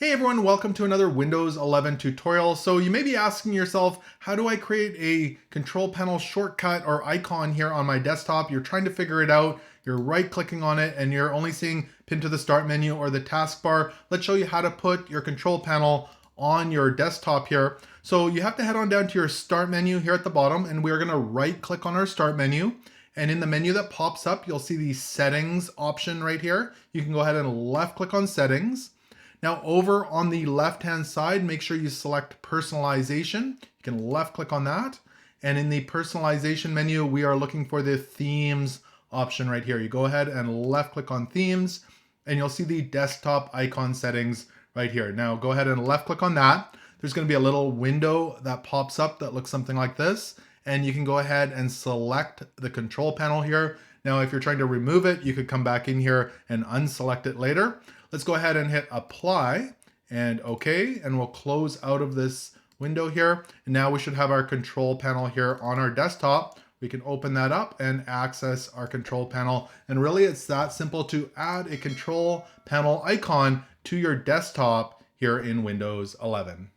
Hey everyone, welcome to another Windows 11 tutorial. So you may be asking yourself, how do I create a control panel shortcut or icon here on my desktop? You're trying to figure it out. You're right clicking on it and you're only seeing pin to the start menu or the taskbar. Let's show you how to put your control panel on your desktop here. So you have to head on down to your start menu here at the bottom, and we're gonna right click on our start menu. And in the menu that pops up, you'll see the settings option right here. You can go ahead and left click on settings. Now over on the left-hand side, make sure you select personalization. You can left click on that. And in the personalization menu, we are looking for the themes option right here. You go ahead and left click on themes and you'll see the desktop icon settings right here. Now go ahead and left click on that. There's going to be a little window that pops up that looks something like this. And you can go ahead and select the control panel here. Now, if you're trying to remove it, you could come back in here and unselect it later. Let's go ahead and hit apply and OK, and we'll close out of this window here. And now we should have our control panel here on our desktop. We can open that up and access our control panel. And really it's that simple to add a control panel icon to your desktop here in Windows 11.